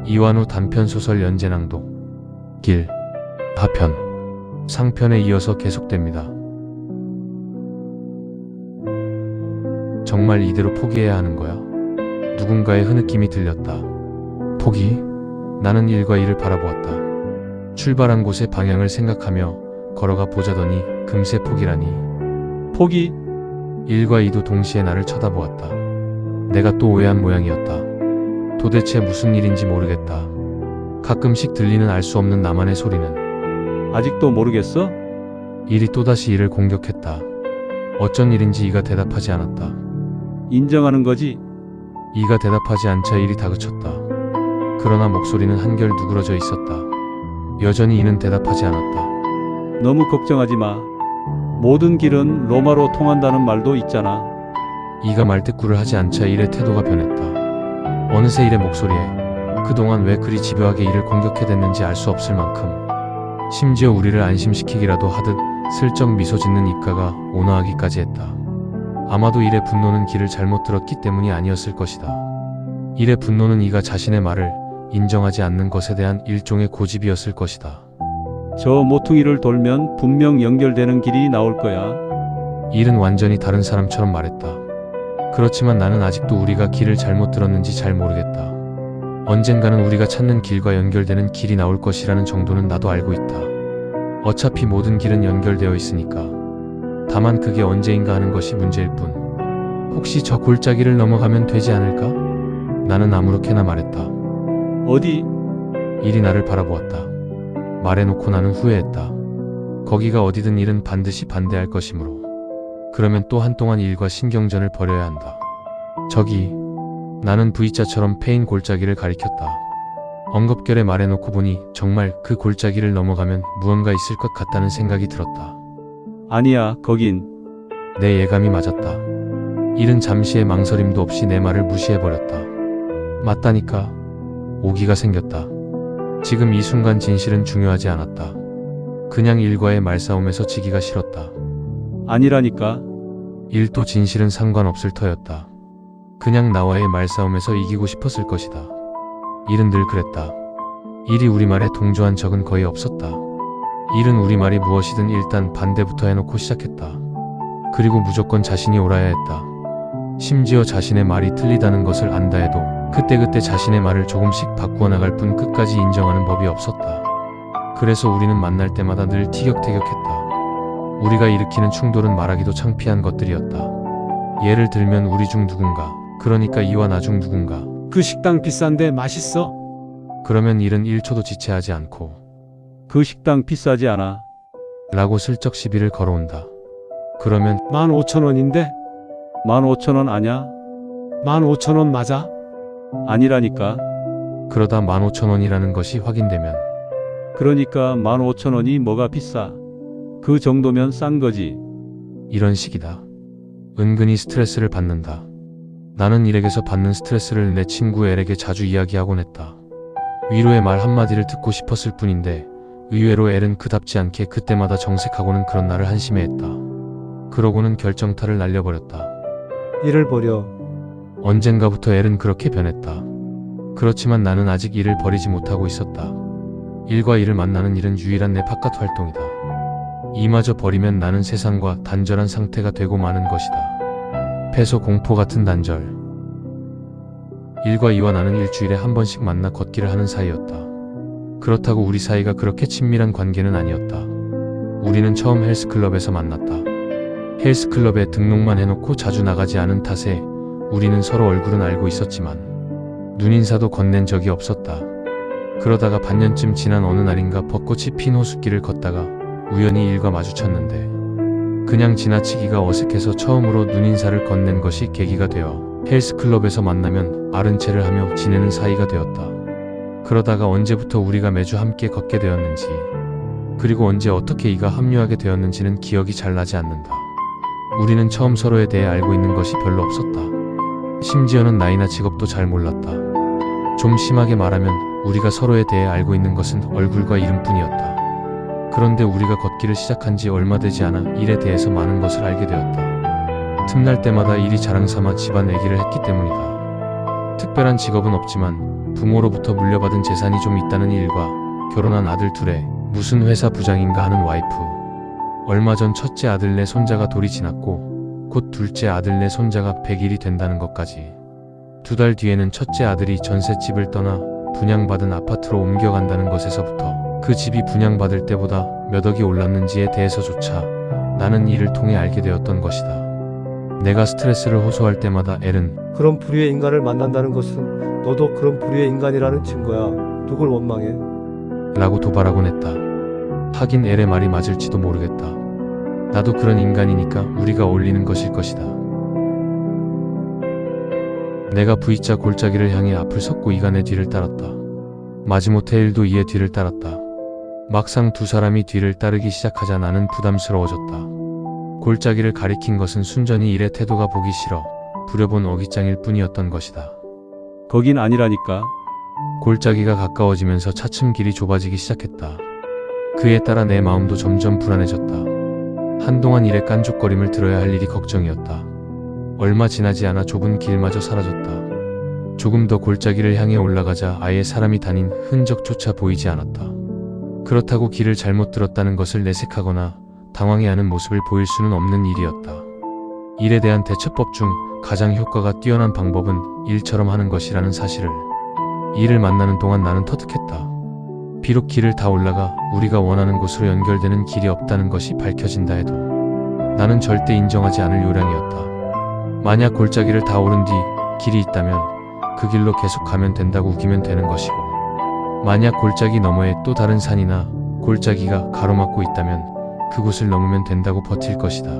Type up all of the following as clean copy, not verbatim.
이완우 단편소설 연재낭독 길 하편 상편에 이어서 계속됩니다. 정말 이대로 포기해야 하는 거야? 누군가의 흐느낌이 들렸다. 포기? 나는 1과 2를 바라보았다. 출발한 곳의 방향을 생각하며 걸어가 보자더니 금세 포기라니. 포기? 1과 2도 동시에 나를 쳐다보았다. 내가 또 오해한 모양이었다. 도대체 무슨 일인지 모르겠다. 가끔씩 들리는 알 수 없는 나만의 소리는 아직도 모르겠어? 1이 또다시 2를 공격했다. 어쩐 일인지 2가 대답하지 않았다. 인정하는 거지? 2가 대답하지 않자 1이 다그쳤다. 그러나 목소리는 한결 누그러져 있었다. 여전히 2는 대답하지 않았다. 너무 걱정하지 마. 모든 길은 로마로 통한다는 말도 있잖아. 2가 말대꾸를 하지 않자 1의 태도가 변했다. 어느새 1의 목소리에 그동안 왜 그리 집요하게 2를 공격해댔는지 알 수 없을 만큼, 심지어 우리를 안심시키기라도 하듯 슬쩍 미소 짓는 입가가 온화하기까지 했다. 아마도 1의 분노는 길을 잘못 들었기 때문이 아니었을 것이다. 1의 분노는 2가 자신의 말을 인정하지 않는 것에 대한 일종의 고집이었을 것이다. 저 모퉁이를 돌면 분명 연결되는 길이 나올 거야. 1은 완전히 다른 사람처럼 말했다. 그렇지만 나는 아직도 우리가 길을 잘못 들었는지 잘 모르겠다. 언젠가는 우리가 찾는 길과 연결되는 길이 나올 것이라는 정도는 나도 알고 있다. 어차피 모든 길은 연결되어 있으니까. 다만 그게 언제인가 하는 것이 문제일 뿐. 혹시 저 골짜기를 넘어가면 되지 않을까? 나는 아무렇게나 말했다. 어디? 1이 나를 바라보았다. 말해놓고 나는 후회했다. 거기가 어디든 1은 반드시 반대할 것이므로. 그러면 또 한동안 1과 신경전을 벌여야 한다. 저기, 나는 V자처럼 패인 골짜기를 가리켰다. 엉겁결에 말해놓고 보니 정말 그 골짜기를 넘어가면 무언가 있을 것 같다는 생각이 들었다. 아니야, 거긴. 내 예감이 맞았다. 1은 잠시의 망설임도 없이 내 말을 무시해버렸다. 맞다니까. 오기가 생겼다. 지금 이 순간 진실은 중요하지 않았다. 그냥 1과의 말싸움에서 지기가 싫었다. 아니라니까. 1도 진실은 상관없을 터였다. 그냥 나와의 말싸움에서 이기고 싶었을 것이다. 1은 늘 그랬다. 1이 우리말에 동조한 적은 거의 없었다. 1은 우리말이 무엇이든 일단 반대부터 해놓고 시작했다. 그리고 무조건 자신이 옳아야 했다. 심지어 자신의 말이 틀리다는 것을 안다 해도 그때그때 자신의 말을 조금씩 바꾸어 나갈 뿐 끝까지 인정하는 법이 없었다. 그래서 우리는 만날 때마다 늘 티격태격했다. 우리가 일으키는 충돌은 말하기도 창피한 것들이었다. 예를 들면 우리 중 누군가, 그러니까 2와 나 중 누군가, 그 식당 비싼데 맛있어? 그러면 1은 1초도 지체하지 않고 그 식당 비싸지 않아. 라고 슬쩍 시비를 걸어온다. 그러면 15,000원인데? 15,000원 아냐? 15,000원 맞아? 아니라니까. 그러다 15,000원이라는 것이 확인되면 그러니까 15,000원이 뭐가 비싸. 그 정도면 싼 거지. 이런 식이다. 은근히 스트레스를 받는다. 나는 1에게서 받는 스트레스를 내 친구 L에게 자주 이야기하곤 했다. 위로의 말 한마디를 듣고 싶었을 뿐인데 의외로 L은 그답지 않게 그때마다 정색하고는 그런 나를 한심해했다. 그러고는 결정타를 날려버렸다. 일을 버려. 언젠가부터 L은 그렇게 변했다. 그렇지만 나는 아직 1을 버리지 못하고 있었다. 1과 2를 만나는 일은 유일한 내 바깥 활동이다. 이마저 버리면 나는 세상과 단절한 상태가 되고 마는 것이다. 패소 공포 같은 단절. 1과 2와 나는 일주일에 한 번씩 만나 걷기를 하는 사이였다. 그렇다고 우리 사이가 그렇게 친밀한 관계는 아니었다. 우리는 처음 헬스클럽에서 만났다. 헬스클럽에 등록만 해놓고 자주 나가지 않은 탓에 우리는 서로 얼굴은 알고 있었지만 눈인사도 건넨 적이 없었다. 그러다가 반년쯤 지난 어느 날인가 벚꽃이 핀 호숫길을 걷다가 우연히 1과 마주쳤는데 그냥 지나치기가 어색해서 처음으로 눈인사를 건넨 것이 계기가 되어 헬스클럽에서 만나면 아른 체를 하며 지내는 사이가 되었다. 그러다가 언제부터 우리가 매주 함께 걷게 되었는지, 그리고 언제 어떻게 2가 합류하게 되었는지는 기억이 잘 나지 않는다. 우리는 처음 서로에 대해 알고 있는 것이 별로 없었다. 심지어는 나이나 직업도 잘 몰랐다. 좀 심하게 말하면 우리가 서로에 대해 알고 있는 것은 얼굴과 이름뿐이었다. 그런데 우리가 걷기를 시작한 지 얼마 되지 않아 1에 대해서 많은 것을 알게 되었다. 틈날 때마다 1이 자랑삼아 집안 얘기를 했기 때문이다. 특별한 직업은 없지만 부모로부터 물려받은 재산이 좀 있다는 일과 결혼한 아들 둘에 무슨 회사 부장인가 하는 와이프. 얼마 전 첫째 아들네 손자가 돌이 지났고 곧 둘째 아들네 손자가 100일이 된다는 것까지. 2달 뒤에는 첫째 아들이 전셋집을 떠나 분양받은 아파트로 옮겨간다는 것에서부터 그 집이 분양받을 때보다 몇 억이 올랐는지에 대해서조차 나는 이를 통해 알게 되었던 것이다. 내가 스트레스를 호소할 때마다 엘은 그런 부류의 인간을 만난다는 것은 너도 그런 부류의 인간이라는 증거야. 누굴 원망해? 라고 도발하곤 했다. 하긴 엘의 말이 맞을지도 모르겠다. 나도 그런 인간이니까 우리가 어울리는 것일 것이다. 내가 V자 골짜기를 향해 앞을 섰고 이가 내 뒤를 따랐다. 마지못해 엘도 이의 뒤를 따랐다. 막상 두 사람이 뒤를 따르기 시작하자 나는 부담스러워졌다. 골짜기를 가리킨 것은 순전히 일의 태도가 보기 싫어 부려본 어깃장일 뿐이었던 것이다. 거긴 아니라니까. 골짜기가 가까워지면서 차츰 길이 좁아지기 시작했다. 그에 따라 내 마음도 점점 불안해졌다. 한동안 일의 깐족거림을 들어야 할 일이 걱정이었다. 얼마 지나지 않아 좁은 길마저 사라졌다. 조금 더 골짜기를 향해 올라가자 아예 사람이 다닌 흔적조차 보이지 않았다. 그렇다고 길을 잘못 들었다는 것을 내색하거나 당황해하는 모습을 보일 수는 없는 일이었다. 일에 대한 대처법 중 가장 효과가 뛰어난 방법은 일처럼 하는 것이라는 사실을 이를 만나는 동안 나는 터득했다. 비록 길을 다 올라가 우리가 원하는 곳으로 연결되는 길이 없다는 것이 밝혀진다 해도 나는 절대 인정하지 않을 요량이었다. 만약 골짜기를 다 오른 뒤 길이 있다면 그 길로 계속 가면 된다고 우기면 되는 것이고, 만약 골짜기 너머에 또 다른 산이나 골짜기가 가로막고 있다면 그곳을 넘으면 된다고 버틸 것이다.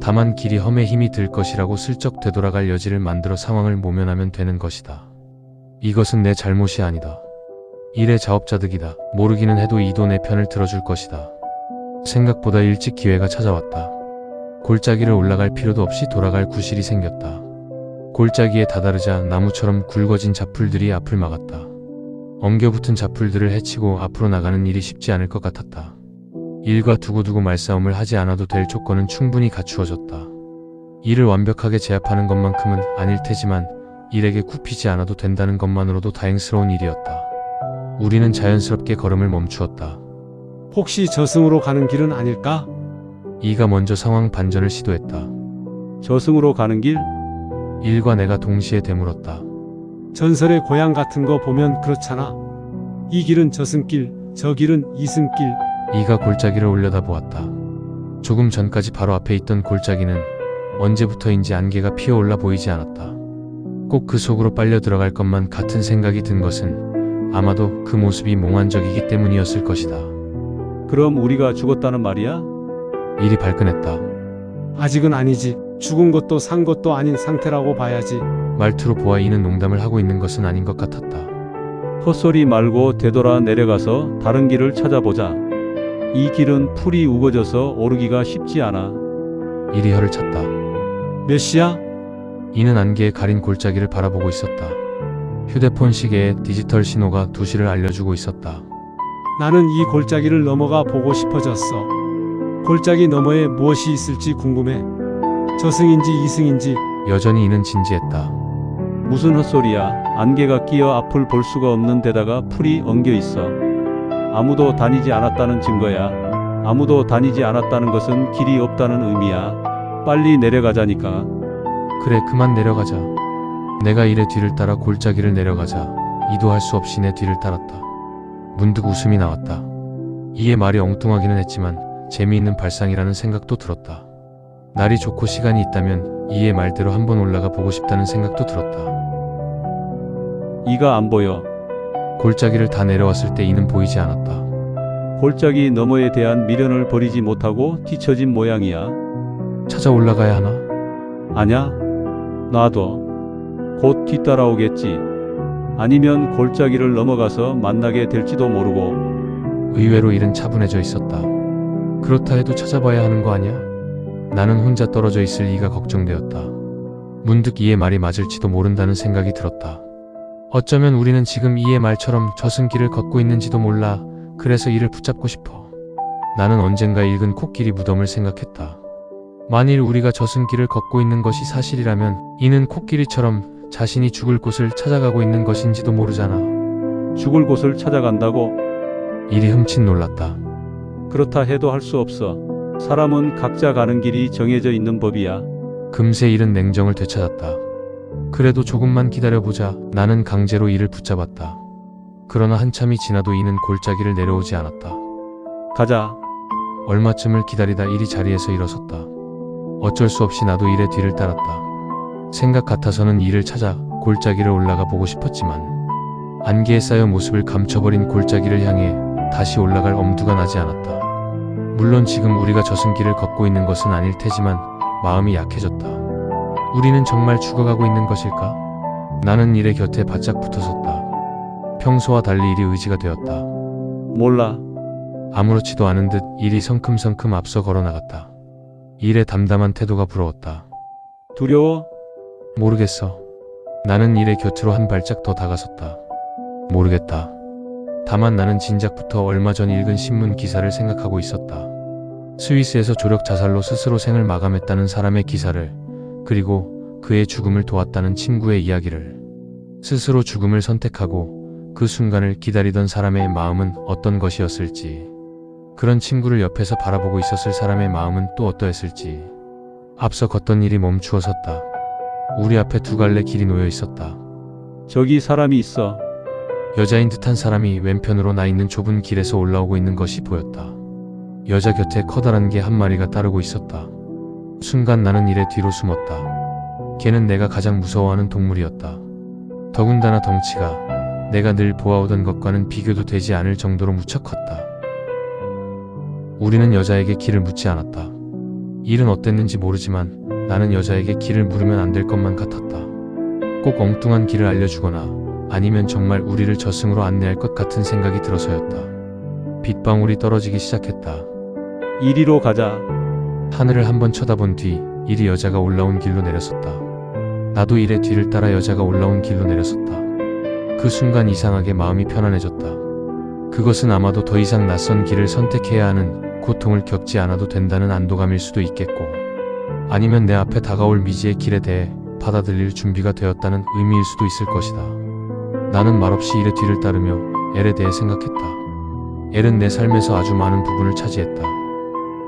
다만 길이 험해 힘이 들 것이라고 슬쩍 되돌아갈 여지를 만들어 상황을 모면하면 되는 것이다. 이것은 내 잘못이 아니다. 일의 자업자득이다. 모르기는 해도 이도 내 편을 들어줄 것이다. 생각보다 일찍 기회가 찾아왔다. 골짜기를 올라갈 필요도 없이 돌아갈 구실이 생겼다. 골짜기에 다다르자 나무처럼 굵어진 잡풀들이 앞을 막았다. 엉겨붙은 잡풀들을 헤치고 앞으로 나가는 일이 쉽지 않을 것 같았다. 일과 두고두고 말싸움을 하지 않아도 될 조건은 충분히 갖추어졌다. 일을 완벽하게 제압하는 것만큼은 아닐 테지만 일에게 굽히지 않아도 된다는 것만으로도 다행스러운 일이었다. 우리는 자연스럽게 걸음을 멈추었다. 혹시 저승으로 가는 길은 아닐까? 이가 먼저 상황 반전을 시도했다. 저승으로 가는 길? 일과 내가 동시에 되물었다. 전설의 고향 같은 거 보면 그렇잖아. 이 길은 저승길, 저 길은 이승길. 이가 골짜기를 올려다보았다. 조금 전까지 바로 앞에 있던 골짜기는 언제부터인지 안개가 피어올라 보이지 않았다. 꼭 그 속으로 빨려 들어갈 것만 같은 생각이 든 것은 아마도 그 모습이 몽환적이기 때문이었을 것이다. 그럼 우리가 죽었다는 말이야? 일이 발끈했다. 아직은 아니지. 죽은 것도 산 것도 아닌 상태라고 봐야지. 말투로 보아 이는 농담을 하고 있는 것은 아닌 것 같았다. 헛소리 말고 되돌아 내려가서 다른 길을 찾아보자. 이 길은 풀이 우거져서 오르기가 쉽지 않아. 일이 혀를 찼다. 몇 시야? 이는 안개에 가린 골짜기를 바라보고 있었다. 휴대폰 시계에 디지털 신호가 2시를 알려주고 있었다. 나는 이 골짜기를 넘어가 보고 싶어졌어. 골짜기 너머에 무엇이 있을지 궁금해. 저승인지 이승인지. 여전히 이는 진지했다. 무슨 헛소리야. 안개가 끼어 앞을 볼 수가 없는 데다가 풀이 엉겨 있어. 아무도 다니지 않았다는 증거야. 아무도 다니지 않았다는 것은 길이 없다는 의미야. 빨리 내려가자니까. 그래, 그만 내려가자. 내가 일의 뒤를 따라 골짜기를 내려가자 이도 할 수 없이 내 뒤를 따랐다. 문득 웃음이 나왔다. 이의 말이 엉뚱하기는 했지만 재미있는 발상이라는 생각도 들었다. 날이 좋고 시간이 있다면 이의 말대로 한번 올라가 보고 싶다는 생각도 들었다. 이가 안 보여. 골짜기를 다 내려왔을 때 이는 보이지 않았다. 골짜기 너머에 대한 미련을 버리지 못하고 뒤처진 모양이야. 찾아 올라가야 하나? 아냐? 놔둬. 곧 뒤따라오겠지. 아니면 골짜기를 넘어가서 만나게 될지도 모르고. 의외로 일은 차분해져 있었다. 그렇다 해도 찾아봐야 하는 거 아니야? 나는 혼자 떨어져 있을 이가 걱정되었다. 문득 이의 말이 맞을지도 모른다는 생각이 들었다. 어쩌면 우리는 지금 이의 말처럼 저승길을 걷고 있는지도 몰라. 그래서 이를 붙잡고 싶어. 나는 언젠가 읽은 코끼리 무덤을 생각했다. 만일 우리가 저승길을 걷고 있는 것이 사실이라면 이는 코끼리처럼 자신이 죽을 곳을 찾아가고 있는 것인지도 모르잖아. 죽을 곳을 찾아간다고? 일이 흠칫 놀랐다. 그렇다 해도 할 수 없어. 사람은 각자 가는 길이 정해져 있는 법이야. 금세 일은 냉정을 되찾았다. 그래도 조금만 기다려보자. 나는 강제로 이를 붙잡았다. 그러나 한참이 지나도 이는 골짜기를 내려오지 않았다. 가자. 얼마쯤을 기다리다 일이 자리에서 일어섰다. 어쩔 수 없이 나도 일의 뒤를 따랐다. 생각 같아서는 이를 찾아 골짜기를 올라가 보고 싶었지만 안개에 쌓여 모습을 감춰버린 골짜기를 향해 다시 올라갈 엄두가 나지 않았다. 물론 지금 우리가 저승길을 걷고 있는 것은 아닐 테지만 마음이 약해졌다. 우리는 정말 죽어가고 있는 것일까? 나는 일의 곁에 바짝 붙어섰다. 평소와 달리 일이 의지가 되었다. 몰라. 아무렇지도 않은 듯 일이 성큼성큼 앞서 걸어나갔다. 일의 담담한 태도가 부러웠다. 두려워? 모르겠어. 나는 일의 곁으로 한 발짝 더 다가섰다. 모르겠다. 다만 나는 진작부터 얼마 전 읽은 신문 기사를 생각하고 있었다. 스위스에서 조력 자살로 스스로 생을 마감했다는 사람의 기사를, 그리고 그의 죽음을 도왔다는 친구의 이야기를. 스스로 죽음을 선택하고 그 순간을 기다리던 사람의 마음은 어떤 것이었을지, 그런 친구를 옆에서 바라보고 있었을 사람의 마음은 또 어떠했을지. 앞서 걷던 일이 멈추어 섰다. 우리 앞에 두 갈래 길이 놓여 있었다. 저기 사람이 있어. 여자인 듯한 사람이 왼편으로 나 있는 좁은 길에서 올라오고 있는 것이 보였다. 여자 곁에 커다란 개 한 마리가 따르고 있었다. 순간 나는 이래 뒤로 숨었다. 개는 내가 가장 무서워하는 동물이었다. 더군다나 덩치가 내가 늘 보아오던 것과는 비교도 되지 않을 정도로 무척 컸다. 우리는 여자에게 길을 묻지 않았다. 일은 어땠는지 모르지만 나는 여자에게 길을 물으면 안 될 것만 같았다. 꼭 엉뚱한 길을 알려주거나 아니면 정말 우리를 저승으로 안내할 것 같은 생각이 들어서였다. 빗방울이 떨어지기 시작했다. 이리로 가자. 하늘을 한번 쳐다본 뒤 일이 여자가 올라온 길로 내려섰다. 나도 일의 뒤를 따라 여자가 올라온 길로 내려섰다. 그 순간 이상하게 마음이 편안해졌다. 그것은 아마도 더 이상 낯선 길을 선택해야 하는 고통을 겪지 않아도 된다는 안도감일 수도 있겠고, 아니면 내 앞에 다가올 미지의 길에 대해 받아들일 준비가 되었다는 의미일 수도 있을 것이다. 나는 말없이 일의 뒤를 따르며 엘에 대해 생각했다. 엘은 내 삶에서 아주 많은 부분을 차지했다.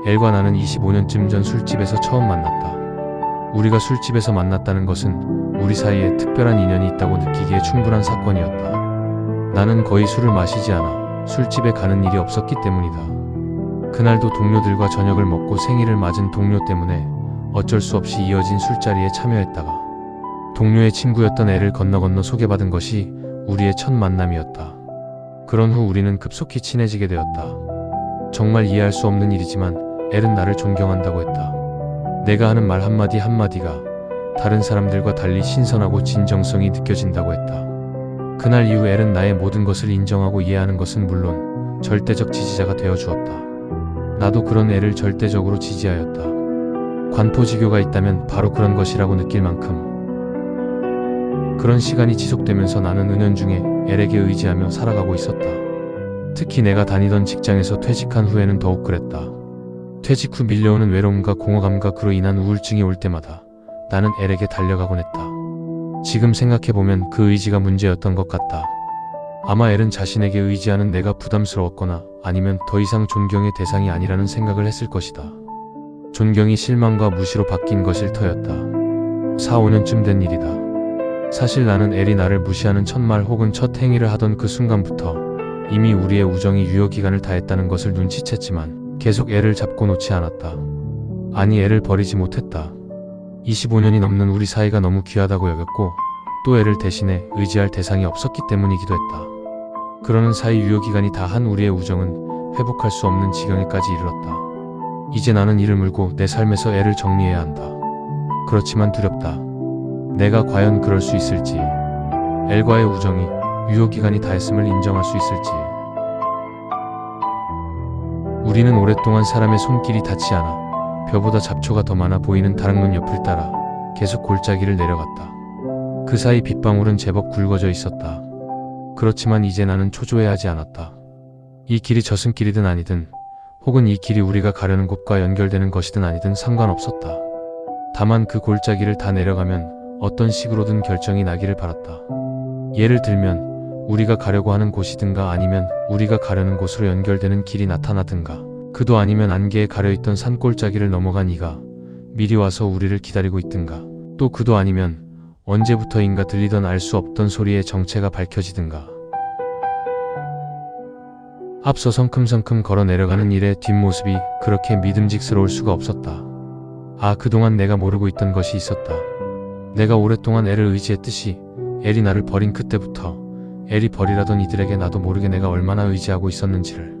엘과 나는 25년쯤 전 술집에서 처음 만났다. 우리가 술집에서 만났다는 것은 우리 사이에 특별한 인연이 있다고 느끼기에 충분한 사건이었다. 나는 거의 술을 마시지 않아 술집에 가는 일이 없었기 때문이다. 그날도 동료들과 저녁을 먹고 생일을 맞은 동료 때문에 어쩔 수 없이 이어진 술자리에 참여했다가 동료의 친구였던 엘을 건너 소개받은 것이 우리의 첫 만남이었다. 그런 후 우리는 급속히 친해지게 되었다. 정말 이해할 수 없는 일이지만 엘은 나를 존경한다고 했다. 내가 하는 말 한마디 한마디가 다른 사람들과 달리 신선하고 진정성이 느껴진다고 했다. 그날 이후 엘은 나의 모든 것을 인정하고 이해하는 것은 물론 절대적 지지자가 되어주었다. 나도 그런 엘을 절대적으로 지지하였다. 관포지교가 있다면 바로 그런 것이라고 느낄 만큼. 그런 시간이 지속되면서 나는 은연중에 엘에게 의지하며 살아가고 있었다. 특히 내가 다니던 직장에서 퇴직한 후에는 더욱 그랬다. 퇴직 후 밀려오는 외로움과 공허감과 그로 인한 우울증이 올 때마다 나는 엘에게 달려가곤 했다. 지금 생각해보면 그 의지가 문제였던 것 같다. 아마 엘은 자신에게 의지하는 내가 부담스러웠거나 아니면 더 이상 존경의 대상이 아니라는 생각을 했을 것이다. 존경이 실망과 무시로 바뀐 것일 터였다. 4, 5년쯤 된 일이다. 사실 나는 엘이 나를 무시하는 첫 말 혹은 첫 행위를 하던 그 순간부터 이미 우리의 우정이 유효기간을 다했다는 것을 눈치챘지만 계속 엘을 잡고 놓지 않았다. 아니, 엘을 버리지 못했다. 25년이 넘는 우리 사이가 너무 귀하다고 여겼고 또 엘을 대신해 의지할 대상이 없었기 때문이기도 했다. 그러는 사이 유효기간이 다한 우리의 우정은 회복할 수 없는 지경에까지 이르렀다. 이제 나는 이를 물고 내 삶에서 엘을 정리해야 한다. 그렇지만 두렵다. 내가 과연 그럴 수 있을지, 엘과의 우정이 유효기간이 다했음을 인정할 수 있을지. 우리는 오랫동안 사람의 손길이 닿지 않아 벼보다 잡초가 더 많아 보이는 다락문 옆을 따라 계속 골짜기를 내려갔다. 그 사이 빗방울은 제법 굵어져 있었다. 그렇지만 이제 나는 초조해하지 않았다. 이 길이 저승길이든 아니든, 혹은 이 길이 우리가 가려는 곳과 연결되는 것이든 아니든 상관없었다. 다만 그 골짜기를 다 내려가면 어떤 식으로든 결정이 나기를 바랐다. 예를 들면 우리가 가려고 하는 곳이든가 아니면 우리가 가려는 곳으로 연결되는 길이 나타나든가 그도 아니면 안개에 가려있던 산골짜기를 넘어간 이가 미리 와서 우리를 기다리고 있든가 또 그도 아니면 언제부터인가 들리던 알 수 없던 소리의 정체가 밝혀지든가 앞서 성큼성큼 걸어 내려가는 일의 뒷모습이 그렇게 믿음직스러울 수가 없었다. 아, 그동안 내가 모르고 있던 것이 있었다. 내가 오랫동안 애를 의지했듯이 엘이 나를 버린 그때부터 엘이 버리라던 이들에게 나도 모르게 내가 얼마나 의지하고 있었는지를.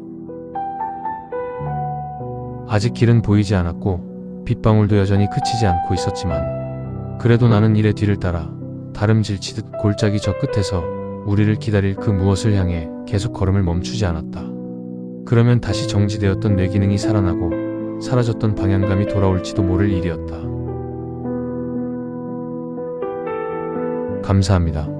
아직 길은 보이지 않았고 빗방울도 여전히 그치지 않고 있었지만 그래도 나는 일의 뒤를 따라 다름질치듯 골짜기 저 끝에서 우리를 기다릴 그 무엇을 향해 계속 걸음을 멈추지 않았다. 그러면 다시 정지되었던 뇌기능이 살아나고 사라졌던 방향감이 돌아올지도 모를 일이었다. 감사합니다.